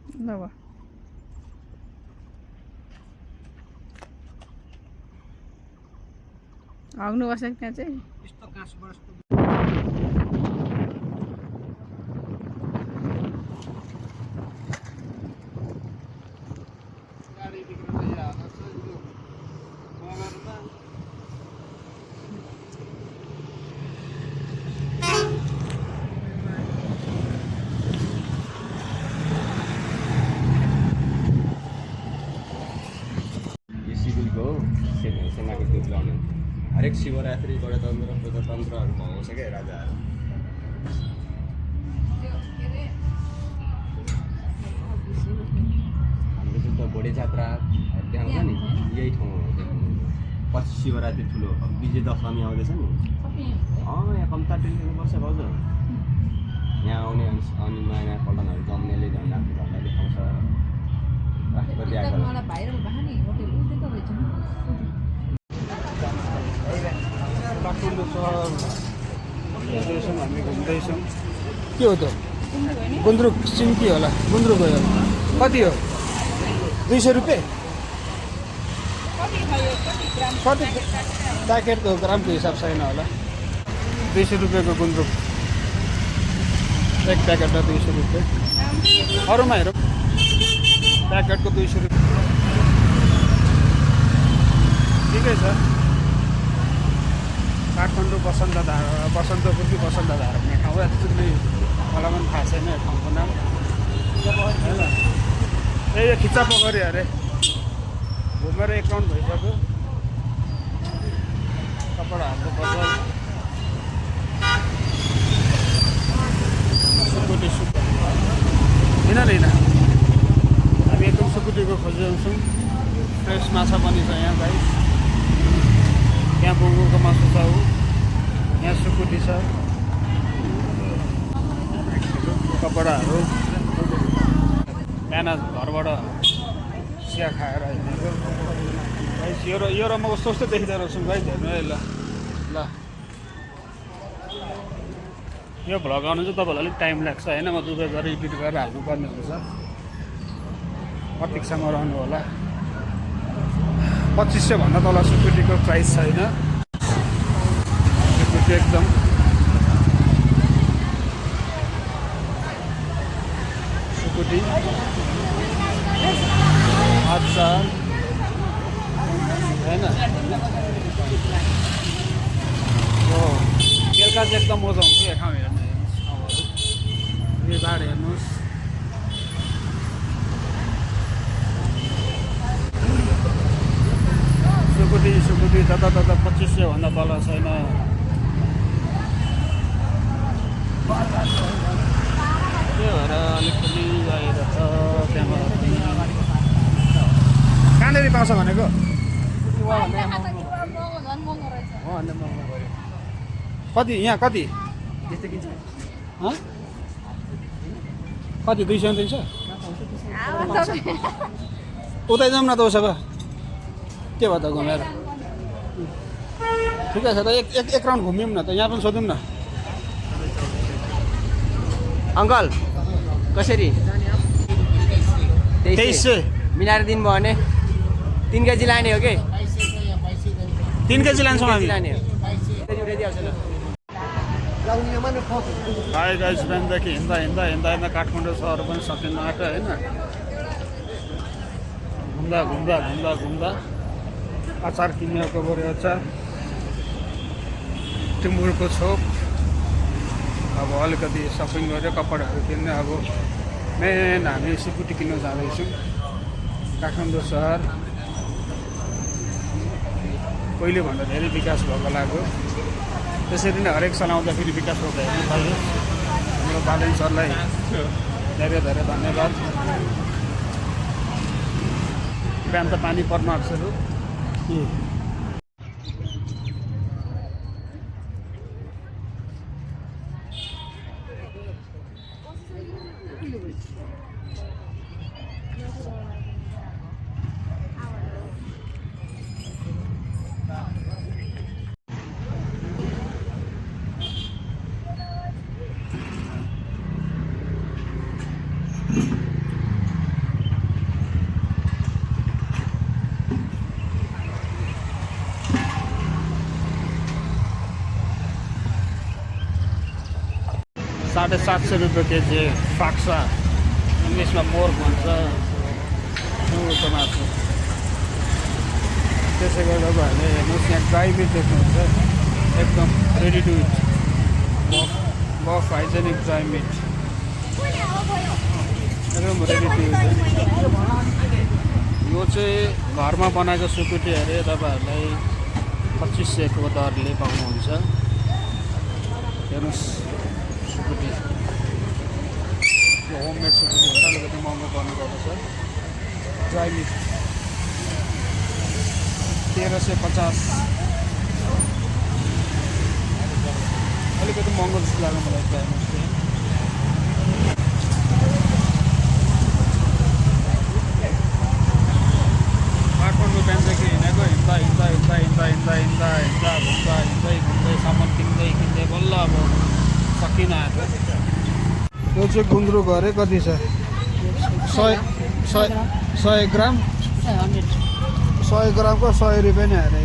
ल अब आउनु पर्छ त्यहाँ चाहिँ यस्तो काँसबाट यस्तो गाडी बिग्रेर हाल्छ यो बगरमा सिभिलको हो सेनाको त्यो लाउने हरेक शिवरात्रि गणतन्त्र प्रजातन्त्रहरू भएको छ क्या राजाहरू हाम्रो जुन त घोडे जात्रा देखाउँछ नि यही ठाउँमा हो पछि शिवरात्रि ठुलो अब विजय दशमी आउँदैछ नि यहाँ कम्ता टेलिदिनुपर्छ भाउजू यहाँ आउने अनि नयाँ नयाँ पल्टनहरू जम्नेले झन्डा देखाउँछ राष्ट्रपति आएको काठमाडौँ सहर हेर्दैछौँ हामी घुम्दैछौँ के हो त गुन्द्रुक सिन्की होला गुन्द्रुक हो कति हो 200 रुपियाँ कति प्याकेटको ग्रामको हिसाब छैन होला 200 रुपियाँको गुन्द्रुक एक प्याकेटमा 200 रुपियाँ अरूमा हेरौँ प्याकेटको 200 रुपियाँ ठिकै छ काठमाडौँ बसन्तपुर कि बसन्तधारा भन्ने ठाउँ हो एक्चुअली मलाई पनि थाहा छैन यो ठाउँको नाम होइन ए यो खिच्चा पोखरी अरे घुमेर एक राउन्ड भइसक्यो कपडाहरूको बजार सुकुटी होइन होइन हामी एकदम सुकुटीको खोजिरहेछौँ फ्रेस माछा पनि छ यहाँ भाइ यहाँ बुङ्गुरको मासु छ यहाँ सुकुटी छ कपडाहरू बिहान घरबाट चिया खाएर हिँडेको भाइ यो र म कस्तो कस्तो देखिँदो रहेछौँ भाइ हेर्नु है ल ल यो भ्लग आउनु चाहिँ तपाईँलाई अलिक टाइम लाग्छ होइन म दुबई गएर एडिट गरेर हाल्नुपर्ने हुन्छ प्रतीक्षामा रहनु होला 2500 भन्दा तल सुकुटीको प्राइस छैन सुकुटी एकदम सुकुटी अचार होइन हो बेलुका चाहिँ एकदम मजा आउँछ यो ठाउँ हेर्नु हेर्नुहोस् यो बाढ हेर्नुहोस् सुकुटी जता 2500 भन्दा तल छैन त्यो भएर अलिकति बाहिर छ त्यहाँबाट कहाँनिर पाउँछ भनेको कति यहाँ कति कति 200 दिन्छ उतै जाउँ न त उसो भए के भयो त घुमेर ठिकै छ त एक राउन्ड घुम्यौँ न त यहाँ पनि सोधौँ न अङ्कल कसरी 2300 मिलाएर दिनुभयो भने 3 केजी लाने हो कि 3 केजी लान्छौँ हामी लाने हो हाई गाइस बिहानदेखि हिँड्दा काठमाडौँ सहर पनि सकिन आँट्यो होइन घुम्दा अचार किनेको बरु अचार टिमुरको छोप अब अलिकति सपिङ गरेर कपडाहरू किन्ने अब मेन हामी सुकुटी किन्न जाँदैछौँ काठमाडौँ सहर पहिलेभन्दा धेरै विकास भएको लाग्यो त्यसरी नै हरेक साल आउँदाखेरि विकास भएको हेर्नु पाइयो हाम्रो बालेन सरलाई धेरै धेरै धन्यवाद बिहान त पानी पर्न आँट्छ 750 केजी फाक्सा, इङ्ग्लिसमा मोर्क भन्छ सुँगुरको मासु। त्यसै गरी तपाईँहरूले हेर्नुहोस् यहाँ ड्राई मिट देख्नुहुन्छ, एकदम ready to eat, buff hygienic dry meat, एकदम रेडी टु इट। यो चाहिँ घरमा बनाएको सुकुटी अरे, तपाईँहरूलाई 2500 को दरले पाउनुहुन्छ। हेर्नुहोस् सुकुटी, यो होममेड सुकुटी भएर अलिकति महँगो पर्ने गर्दछ। ड्राई मिट 1350, अलिकति महँगो जस्तो लाग्यो मलाई ड्राई मिट चाहिँ। काठमाडौँ बिहानदेखि हिँडेको घुम्दै सामान किन्दै बल्ल अब सकिन आएको। यो चाहिँ गुन्द्रुक अरे, कति छ? 100 ग्राम, 100 ग्रामको 100 रुपियाँ नै अरे।